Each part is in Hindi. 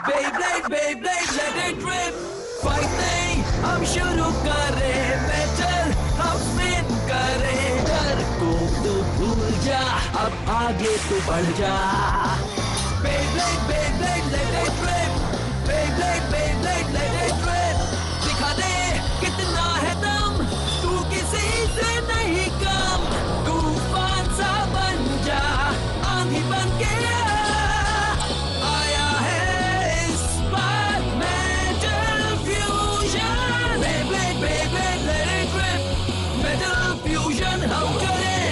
Beyblade, Beyblade, let it rip. Fighting, हम शुरू करें battle, हम spin करें. डर को तो भूल जा, अब आगे तो बढ़ जा. Beyblade, Beyblade, let it rip. Beyblade, Beyblade, let it rip. दिखा दे कितना है दम, तू किसी से नहीं कम. तूफान सा बन जा, आंधी बन के आया है इस बार metal fusion. Beyblade, Beyblade, let it rip. Metal fusion हम करें.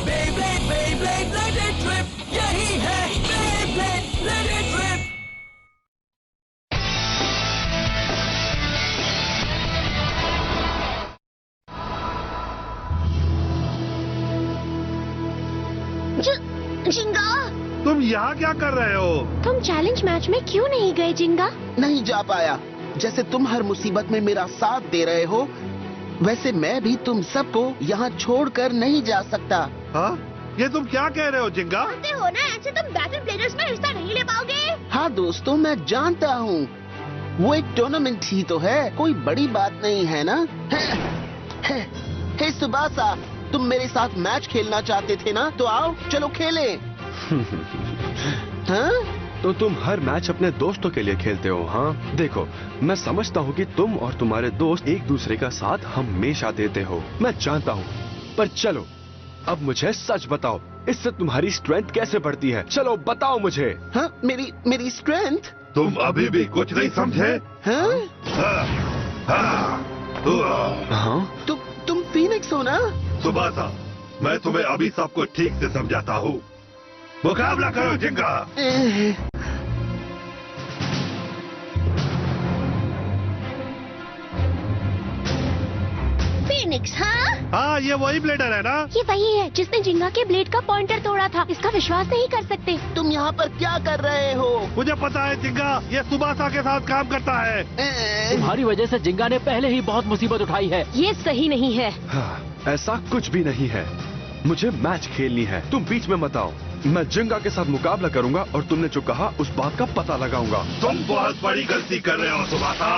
Beyblade, Beyblade, let it rip. यही है Beyblade, let it rip. जिंगा, तुम यहाँ क्या कर रहे हो? तुम चैलेंज मैच में क्यों नहीं गए जिंगा? नहीं जा पाया. जैसे तुम हर मुसीबत में मेरा साथ दे रहे हो, वैसे मैं भी तुम सबको यहाँ छोड़कर नहीं जा सकता. हाँ? ये तुम क्या कह रहे हो जिंगा? जानते हो ना, ऐसे तुम बैटल ब्लेडर्स में हिस्सा नहीं ले पाओगे. हाँ दोस्तों, मैं जानता हूँ. वो एक टूर्नामेंट ही तो है, कोई बड़ी बात नहीं है ना. हे सुबासा, तुम मेरे साथ मैच खेलना चाहते थे ना, तो आओ चलो खेलें. हाँ? तो तुम हर मैच अपने दोस्तों के लिए खेलते हो, हाँ? देखो, मैं समझता हूँ कि तुम और तुम्हारे दोस्त एक दूसरे का साथ हमेशा देते हो, मैं जानता हूँ. पर चलो, अब मुझे सच बताओ, इससे तुम्हारी स्ट्रेंथ कैसे बढ़ती है? चलो बताओ मुझे. हाँ? मेरी स्ट्रेंथ? तुम अभी भी कुछ नहीं समझे? हाँ? हाँ? तुम फीनिक्स हो ना? सुबासा, मैं तुम्हें अभी सब कुछ ठीक से समझाता हूँ. मुकाबला करो जिंगा. फीनिक्स, हाँ? हाँ, ये वही ब्लेडर है ना? ये वही है जिसने जिंगा के ब्लेड का पॉइंटर तोड़ा था. इसका विश्वास नहीं कर सकते. तुम यहाँ पर क्या कर रहे हो? मुझे पता है जिंगा, ये सुबासा के साथ काम करता है. तुम्हारी वजह से जिंगा ने पहले ही बहुत मुसीबत उठाई है. ये सही नहीं है. हाँ, ऐसा कुछ भी नहीं है. मुझे मैच खेलनी है, तुम बीच में मत आओ. मैं जिंगा के साथ मुकाबला करूंगा और तुमने जो कहा उस बात का पता लगाऊंगा. तुम बहुत बड़ी गलती कर रहे हो सुबासा.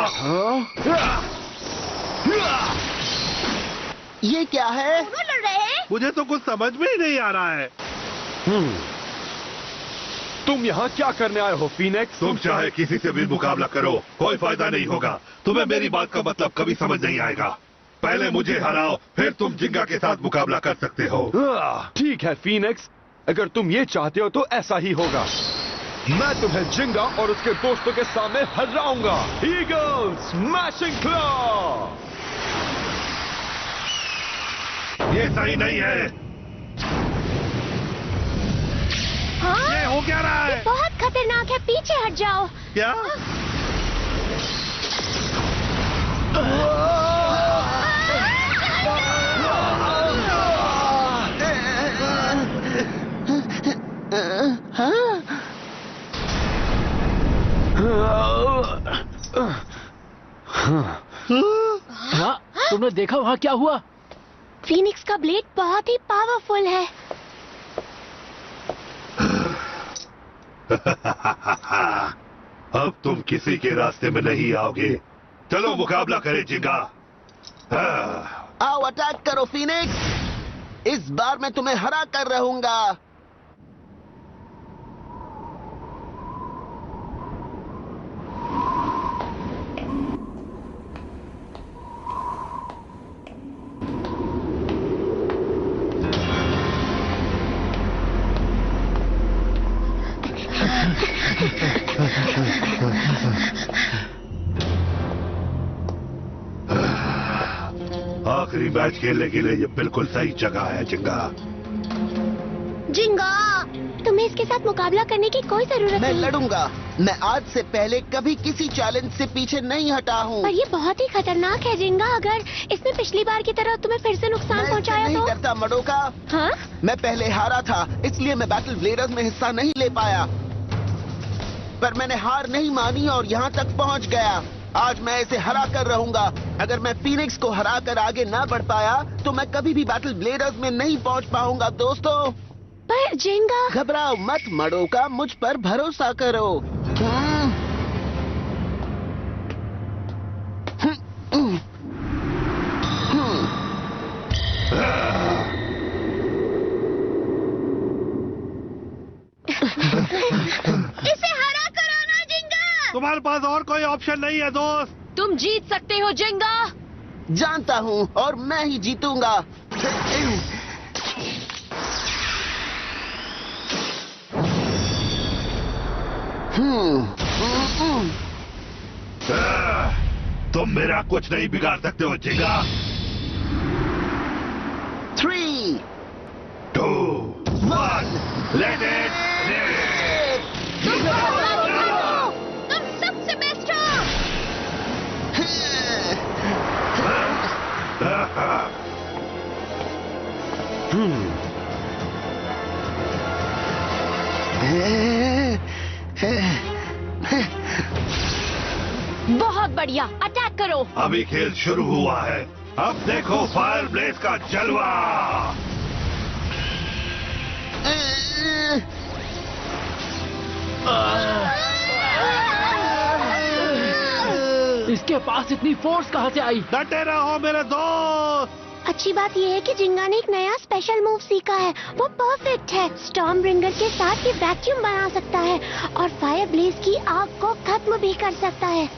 ये क्या है? दोनों लड़ रहे हैं. मुझे तो कुछ समझ में ही नहीं आ रहा है. तुम यहाँ क्या करने आए हो फीनिक्स? तुम चाहे किसी से भी मुकाबला करो, कोई फायदा नहीं होगा. तुम्हें मेरी बात का मतलब कभी समझ नहीं आएगा. पहले मुझे हराओ, फिर तुम जिंगा के साथ मुकाबला कर सकते हो. ठीक है फीनिक्स, अगर तुम ये चाहते हो तो ऐसा ही होगा. मैं तुम्हें जिंगा और उसके दोस्तों के सामने हराऊंगा. Eagle smashing claw. ये सही नहीं है. हाँ? ये हो क्या रहा है? बहुत खतरनाक है, पीछे हट जाओ. क्या? हाँ? तुमने देखा वहाँ क्या हुआ? फीनिक्स का ब्लेड बहुत ही पावरफुल है. अब तुम किसी के रास्ते में नहीं आओगे. चलो मुकाबला करें जिंगा. आओ अटैक करो फीनिक्स. इस बार मैं तुम्हें हरा कर रहूंगा. आखिरी मैच खेलने के लिए ये बिल्कुल सही जगह है जिंगा. जिंगा, तुम्हें इसके साथ मुकाबला करने की कोई जरूरत मैं नहीं. लड़ूंगा. मैं आज से पहले कभी किसी चैलेंज से पीछे नहीं हटा हूँ. पर ये बहुत ही खतरनाक है जिंगा. अगर इसने पिछली बार की तरह तुम्हें फिर से नुकसान मैं पहुंचाया नहीं तो? डरता मडोका. हाँ? मैं पहले हारा था, इसलिए मैं बैटल ब्लेडर्स में हिस्सा नहीं ले पाया. पर मैंने हार नहीं मानी और यहाँ तक पहुँच गया. आज मैं इसे हरा कर रहूंगा. अगर मैं फीनिक्स को हरा कर आगे ना बढ़ पाया तो मैं कभी भी बैटल ब्लेडर्स में नहीं पहुंच पाऊंगा दोस्तों. पर जिंगा, घबराओ मत मडोका, मुझ पर भरोसा करो. तुम्हारे पास और कोई ऑप्शन नहीं है दोस्त। तुम जीत सकते हो जिंगा। जानता हूँ और मैं ही जीतूंगा। तुम मेरा कुछ नहीं बिगाड़ सकते हो जिंगा। 3, 2, 1 लेट इट रिप। तुम सबसे बेस्ट हो। बहुत बढ़िया, अटैक करो। अभी खेल शुरू हुआ है, अब देखो फायर ब्लेज का जलवा। इसके पास इतनी फोर्स कहाँ से आई? डटे रहो मेरे दोस्त। अच्छी बात यह है कि जिंगा ने एक नया स्पेशल मूव सीखा है, वो परफेक्ट है। स्टॉर्म ब्रिंगर के साथ ये वैक्यूम बना सकता है और फायर ब्लेज की आग को खत्म भी कर सकता है।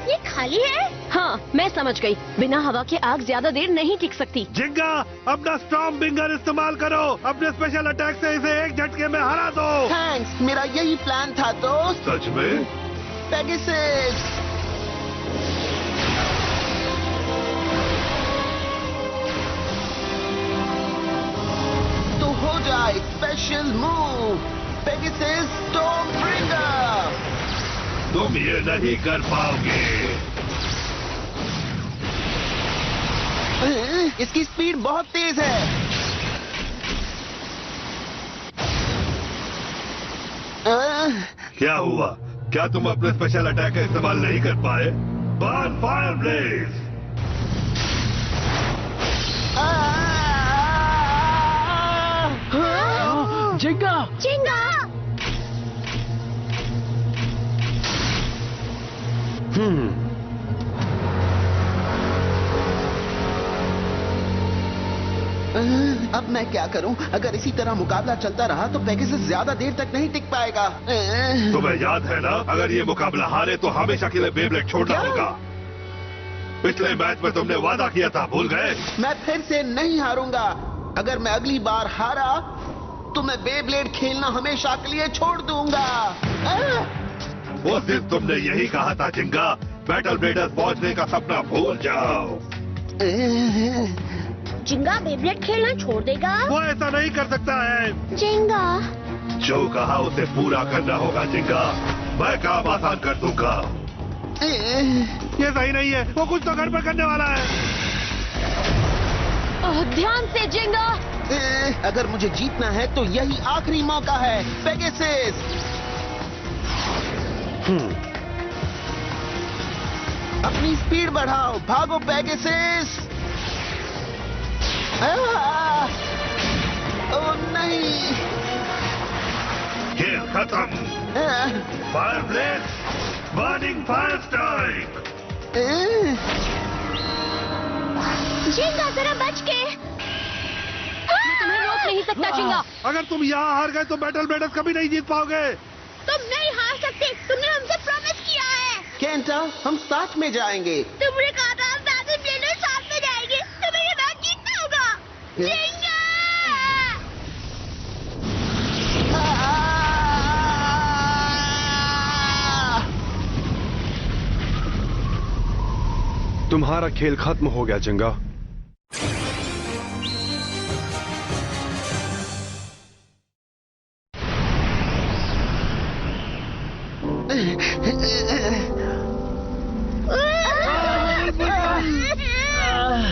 ये खाली है? हाँ, मैं समझ गई। बिना हवा के आग ज्यादा देर नहीं टिक सकती। जिंगा अपना स्टॉर्म ब्रिंगर इस्तेमाल करो, अपने स्पेशल अटैक से इसे एक झटके में हरा दो। थैंक्स, मेरा यही प्लान था दोस्त। सच में? पेगासस। तो हो जाए special move, Pegasus storm bringer. तुम ये नहीं कर पाओगे। इसकी स्पीड बहुत तेज है। क्या हुआ? क्या तुम अपने स्पेशल अटैक का इस्तेमाल नहीं कर पाए? Burn fire blaze. जिंगा! जिंगा! अब मैं क्या करूं? अगर इसी तरह मुकाबला चलता रहा तो पेगासस ज्यादा देर तक नहीं टिक पाएगा। तुम्हें याद है ना, अगर ये मुकाबला हारे तो हमेशा के लिए बेब्लेड छोड़ना क्या? होगा। पिछले मैच में तुमने वादा किया था, भूल गए? मैं फिर से नहीं हारूंगा। अगर मैं अगली बार हारा तो मैं बेब्लेड खेलना हमेशा के लिए छोड़ दूंगा। उस दिन तुमने यही कहा था जिंगा, बैटल ब्लेडर्स पहुंचने का सपना भूल जाओ। जिंगा बेब्लेड खेलना छोड़ देगा? वो ऐसा नहीं कर सकता है। जिंगा! जो कहा उसे पूरा करना होगा जिंगा, मैं काम आसान कर दूंगा। ये सही नहीं है, वो कुछ तो गड़बड़ करने वाला है। ध्यान से जिंगा! अगर मुझे जीतना है तो यही आखिरी मौका है। पेगासस! अपनी स्पीड बढ़ाओ, भागो पेगासस! ओह नहीं! खेल खत्म। Fire blade, burning fire strike. जिंगा जरा बच के। मैं तुम्हें रोक नहीं सकता जिंगा। अगर तुम यहाँ हार गए तो बैटल ब्लेडर्स कभी नहीं जीत पाओगे। तुम नहीं हार सकते, तुमने हमसे प्रॉमिस किया है। केंटा, हम साथ में जाएंगे। तुमने कहा था हम बैटल ब्लेडर्स साथ में जाएंगे, तुम्हें ये मैच जीतना होगा। जिंगा! तुम्हारा खेल खत्म हो गया जिंगा।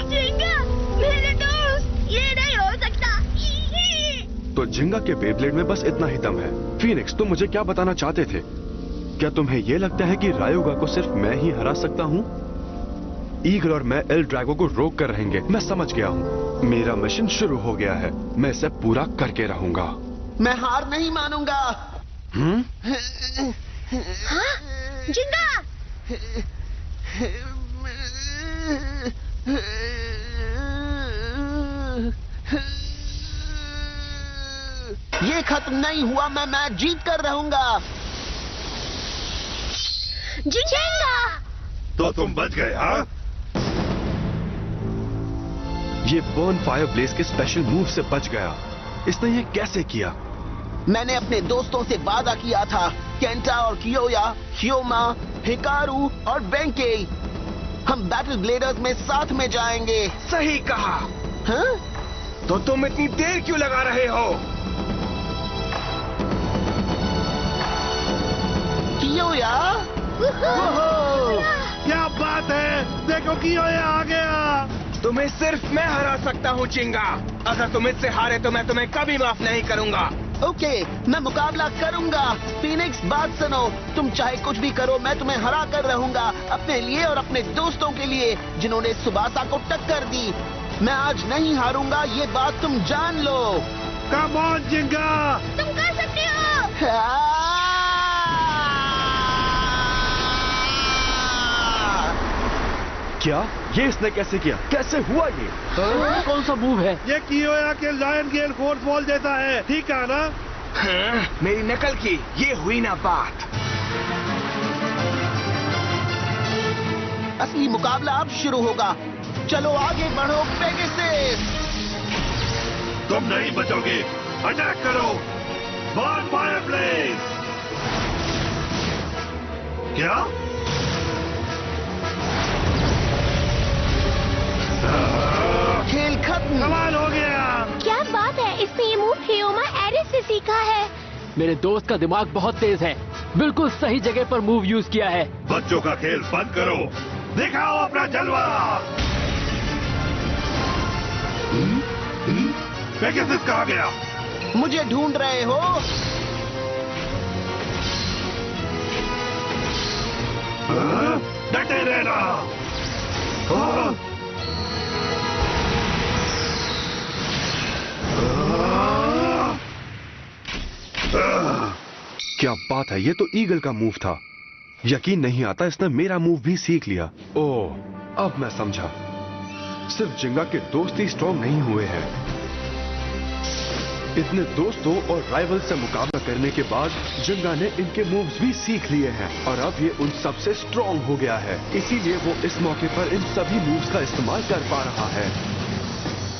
जिंगा, मेरे दोस्त, ये नहीं हो सकता। तो जिंगा के बेब्लेड में बस इतना ही दम है। फीनिक्स, तुम मुझे क्या बताना चाहते थे? क्या तुम्हें यह लगता है कि रायोगा को सिर्फ मैं ही हरा सकता हूँ? ईगल और मैं एल ड्रैगो को रोक कर रहेंगे। मैं समझ गया हूँ, मेरा मिशन शुरू हो गया है। मैं इसे पूरा करके रहूंगा। मैं हार नहीं मानूंगा। हाँ? जिंगा! ये खत्म नहीं हुआ, मैं मैच जीत कर रहूंगा। जिंगा! तो तुम बच गए, हाँ? ये बर्न फायर ब्लेज के स्पेशल मूव से बच गया। इसने ये कैसे किया? मैंने अपने दोस्तों से वादा किया था, केंटा और कियोया, ह्योमा, हिकारू और बेंके। हम बैटल ब्लेडर्स में साथ में जाएंगे। सही कहा। हाँ? तो तुम इतनी देर क्यों लगा रहे हो? कियोया? क्या बात है, देखो कियोया आ गया। तुम्हें सिर्फ मैं हरा सकता हूँ चिंगा। अगर तुम इससे हारे तो मैं तुम्हें कभी माफ नहीं करूंगा। ओके, मैं मुकाबला करूंगा। फीनिक्स, बात सुनो, तुम चाहे कुछ भी करो, मैं तुम्हें हरा कर रहूंगा, अपने लिए और अपने दोस्तों के लिए जिन्होंने सुबासा को टक्कर दी। मैं आज नहीं हारूंगा, ये बात तुम जान लो। कम ऑन जिंगा। तुम कर सकते हो। क्या? ये इसने कैसे किया? कैसे हुआ ये? कौन सा मूव है? ये कियोया के लायन गेल फोर्स बॉल जैसा है, ठीक है ना? हाँ, मेरी नकल की, ये हुई ना बात। असली मुकाबला अब शुरू होगा। चलो आगे बढ़ो पेगासस। तुम नहीं बचोगे, अटैक करो, बर्न फायर ब्लेज। क्या? खेल खत्म। कमाल हो गया। क्या बात है, इसने ये मूव हियोमा एरिस से सीखा है। मेरे दोस्त का दिमाग बहुत तेज है, बिल्कुल सही जगह पर मूव यूज किया है। बच्चों का खेल बंद करो, दिखाओ अपना जलवा। पेगासस कहाँ गया? मुझे ढूंढ रहे हो? डटे रहना। हाँ? क्या बात है, ये तो ईगल का मूव था। यकीन नहीं आता इसने मेरा मूव भी सीख लिया। ओह, अब मैं समझा। सिर्फ जिंगा के दोस्त ही स्ट्रॉन्ग नहीं हुए हैं। इतने दोस्तों और राइवल से मुकाबला करने के बाद जिंगा ने इनके मूव्स भी सीख लिए हैं और अब ये उन सब से स्ट्रॉन्ग हो गया है। इसीलिए वो इस मौके पर इन सभी मूव्स का इस्तेमाल कर पा रहा है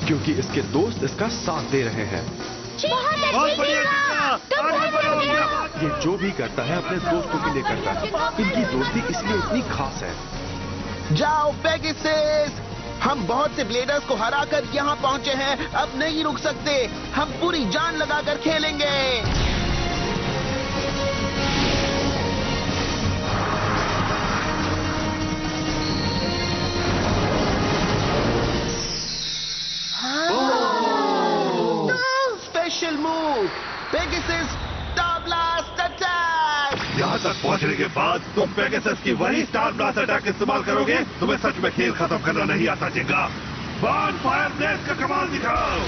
क्योंकि इसके दोस्त इसका साथ दे रहे हैं। बहुत बढ़िया जिंगा, आगे बढ़ो। ये जो भी करता है अपने दोस्तों के लिए करता है। इनकी दोस्ती इसलिए इतनी खास है। जाओ पेगासस। हम बहुत से ब्लेडर्स को हराकर यहाँ पहुँचे हैं, अब नहीं रुक सकते। हम पूरी जान लगाकर खेलेंगे। Special move, Pegasus star blast attack. यहाँ तक पहुँचने के बाद तुम पेगासस की वही स्टार ब्लास्ट अटैक इस्तेमाल करोगे? तुम्हें सच में खेल खत्म करना नहीं आता जिंगा। बर्न फायर ब्लेज का कमाल दिखाओ।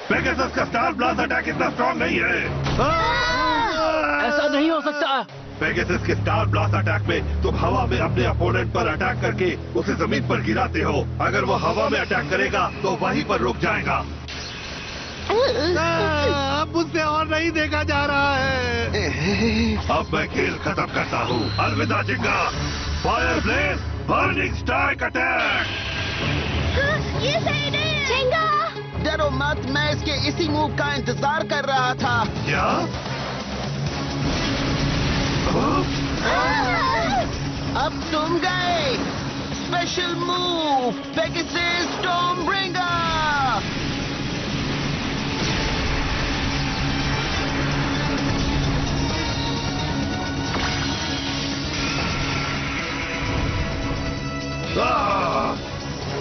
पेगासस का स्टार ब्लास्ट अटैक इतना स्ट्रॉन्ग नहीं है। ऐसा नहीं हो सकता। पेगासस के स्टार ब्लास्ट अटैक में तुम हवा में अपने अपोनेंट पर अटैक करके उसे जमीन पर गिराते हो। अगर वो हवा में अटैक करेगा तो वहीं पर रुक जाएगा। अब मुझसे और नहीं देखा जा रहा है। अब मैं खेल खत्म करता हूँ। अलविदा जिंगा। Fire blaze burning strike attack. ये सही नहीं है। जिंगा! डरो मत, मैं इसके इसी मूव का इंतजार कर रहा था। क्या? अब तुम गए। Special move, Pegasus Stormbringer.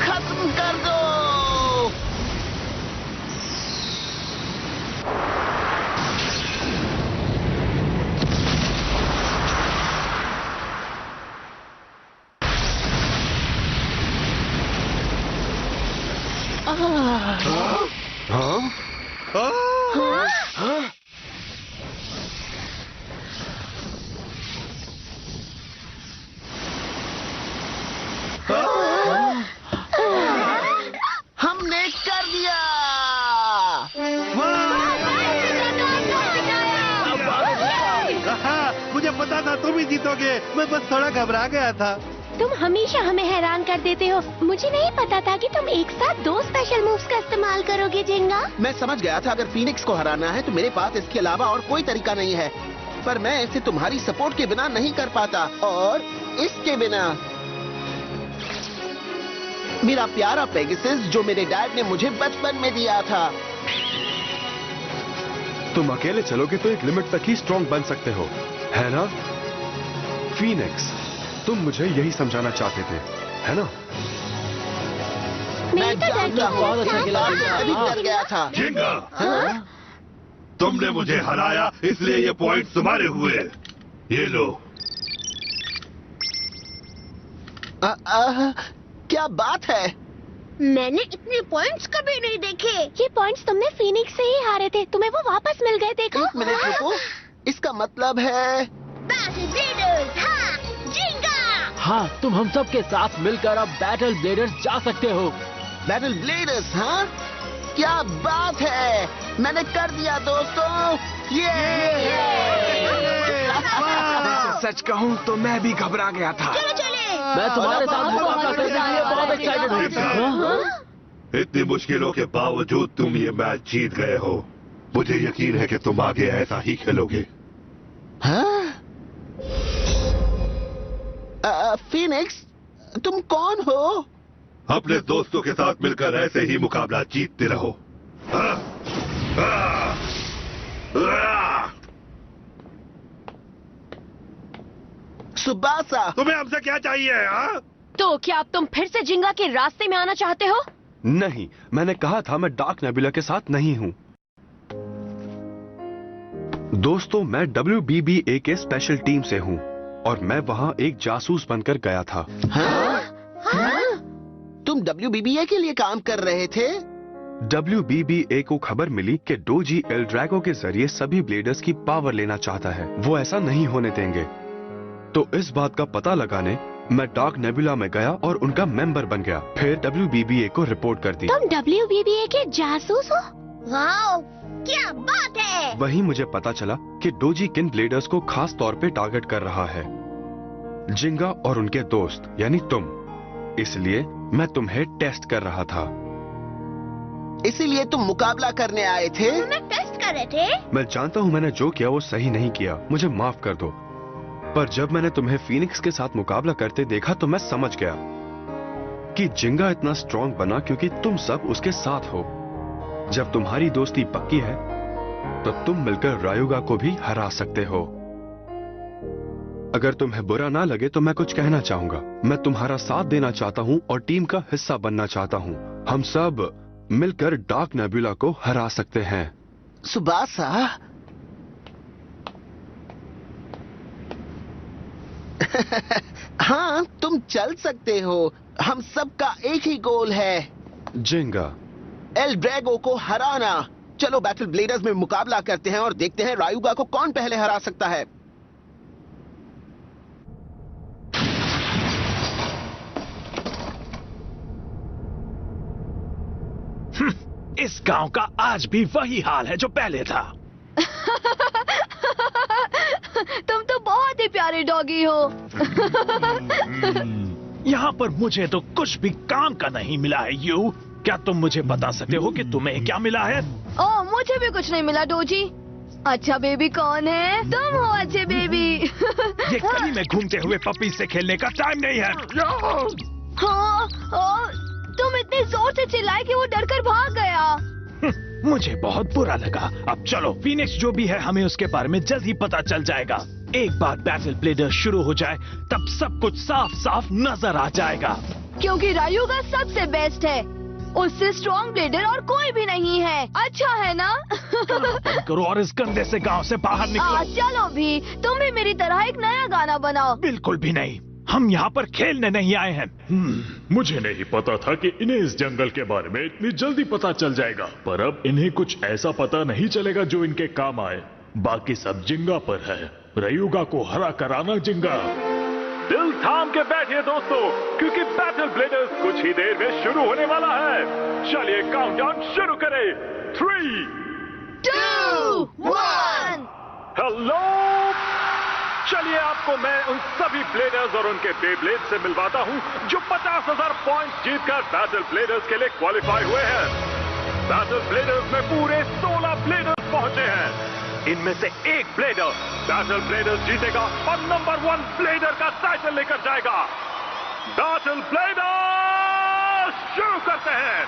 खत्म कर दो। था तुम ही जीतोगे। मैं बस थोड़ा घबरा गया था। तुम हमेशा हमें हैरान कर देते हो। मुझे नहीं पता था कि तुम एक साथ 2 स्पेशल मूव्स का इस्तेमाल करोगे जिंगा। मैं समझ गया था अगर फीनिक्स को हराना है तो मेरे पास इसके अलावा और कोई तरीका नहीं है, पर मैं इसे तुम्हारी सपोर्ट के बिना नहीं कर पाता, और इसके बिना। मेरा प्यारा पेगासस जो मेरे डैड ने मुझे बचपन में दिया था। तुम अकेले चलोगे तो एक लिमिट तक ही स्ट्रॉन्ग बन सकते हो, है ना? फीनिक्स, तुम मुझे यही समझाना चाहते थे, है ना? मैं तो डर गया। बहुत अच्छा खेला। मैं भी डर गया था। जिंगा, हाँ? तुमने मुझे हराया इसलिए ये पॉइंट तुम्हारे हुए। ये लो। क्या बात है? मैंने इतने पॉइंट्स कभी नहीं देखे। ये पॉइंट्स तुमने फीनिक्स से ही हारे थे, तुम्हें वो वापस मिल गए। देखो। एक मिनट रुको, इसका मतलब है हाँ, तुम हम सब के साथ मिलकर अब बैटल ब्लेडर्स जा सकते हो। बैटल ब्लेडर्स, हाँ? क्या बात है, मैंने कर दिया दोस्तों। ये सच कहूँ तो मैं भी घबरा गया था। मैं तुम्हारे साथ मुकाबला करने के लिए बहुत एक्साइटेड हूँ। इतनी मुश्किलों के बावजूद तुम ये मैच जीत गए हो। मुझे यकीन है कि तुम आगे ऐसा ही खेलोगे। हाँ? फीनिक्स, तुम कौन हो? अपने दोस्तों के साथ मिलकर ऐसे ही मुकाबला जीतते रहो। हाँ? सुबासा, तुम्हें हमसे क्या चाहिए? हाँ? तो क्या अब तुम फिर से जिंगा के रास्ते में आना चाहते हो? नहीं, मैंने कहा था मैं डार्क नेबुला के साथ नहीं हूं। दोस्तों, मैं WBBA के स्पेशल टीम से हूं और मैं वहां एक जासूस बनकर गया था। हाँ? तुम WBBA के लिए काम कर रहे थे? WBBA को खबर मिली कि डोजी एल ड्रैगो के जरिए सभी ब्लेडर्स की पावर लेना चाहता है। वो ऐसा नहीं होने देंगे। तो इस बात का पता लगाने मैं डार्क नेबुला में गया और उनका मेंबर बन गया। फिर WBBA को रिपोर्ट कर दी। तुम WBBA के जासूस हो? वाओ, क्या बात है! वहीं मुझे पता चला कि डोजी किन ब्लेडर्स को खास तौर पे टारगेट कर रहा है। जिंगा और उनके दोस्त यानी तुम। इसलिए मैं तुम्हें टेस्ट कर रहा था। इसीलिए तुम मुकाबला करने आए थे? तुम्हें टेस्ट कर रहे थे? मैं जानता हूं मैंने जो किया वो सही नहीं किया, मुझे माफ कर दो। पर जब मैंने तुम्हें फीनिक्स के साथ मुकाबला करते देखा तो मैं समझ गया कि जिंगा इतना स्ट्रांग बना क्योंकि तुम सब उसके साथ हो। जब तुम्हारी दोस्ती पक्की है तो तुम मिलकर रायुगा को भी हरा सकते हो। अगर तुम्हें बुरा ना लगे तो मैं कुछ कहना चाहूंगा। मैं तुम्हारा साथ देना चाहता हूं और टीम का हिस्सा बनना चाहता हूं। हम सब मिलकर डार्क नेबुला को हरा सकते हैं। सुबासा, हाँ, तुम चल सकते हो। हम सबका एक ही गोल है, जिंगा, एल ड्रैगो को हराना। चलो बैटल ब्लेडर्स में मुकाबला करते हैं और देखते हैं रायुगा को कौन पहले हरा सकता है। इस गांव का आज भी वही हाल है जो पहले था। तुम तो बहुत ही प्यारे डॉगी हो। यहाँ पर मुझे तो कुछ भी काम का नहीं मिला है। यू, क्या तुम मुझे बता सकते हो कि तुम्हें क्या मिला है? ओह, मुझे भी कुछ नहीं मिला डोजी। अच्छा बेबी कौन है? तुम हो अच्छे बेबी। ये गली में घूमते हुए पपी से खेलने का टाइम नहीं है। हाँ, तुम इतने जोर से चिल्लाए कि वो डरकर भाग गया। मुझे बहुत बुरा लगा। अब चलो, फीनिक्स जो भी है हमें उसके बारे में जल्द ही पता चल जाएगा। एक बार बैटल ब्लेडर शुरू हो जाए तब सब कुछ साफ साफ नजर आ जाएगा। क्योंकि रायुगा सबसे बेस्ट है, उससे स्ट्रॉन्ग ब्लेडर और कोई भी नहीं है। अच्छा है ना? बंद करो और इस गंदे से गांव से बाहर निकलो। चलो भी, तुम भी मेरी तरह एक नया गाना बनाओ। बिल्कुल भी नहीं, हम यहाँ पर खेलने नहीं आए हैं। मुझे नहीं पता था कि इन्हें इस जंगल के बारे में इतनी जल्दी पता चल जाएगा, पर अब इन्हें कुछ ऐसा पता नहीं चलेगा जो इनके काम आए। बाकी सब जिंगा पर है। रायुगा को हरा कर आना जिंगा। दिल थाम के बैठिए दोस्तों, क्योंकि बैटल ब्लेडर्स कुछ ही देर में शुरू होने वाला है। चलिए काउंटडाउन शुरू करें। 3, 2, 1। हेलो चलिए आपको मैं उन सभी ब्लेडर्स और उनके बेब्लेड से मिलवाता हूं जो 50,000 पॉइंट जीतकर बैटल ब्लेडर्स के लिए क्वालिफाई हुए हैं। बैटल ब्लेडर्स में पूरे 16 ब्लेडर्स पहुंचे हैं। इनमें से एक ब्लेडर बैटल ब्लेडर्स जीतेगा और नंबर 1 ब्लेडर का टाइटल लेकर जाएगा। बैटल ब्लेडर्स शुरू करते हैं।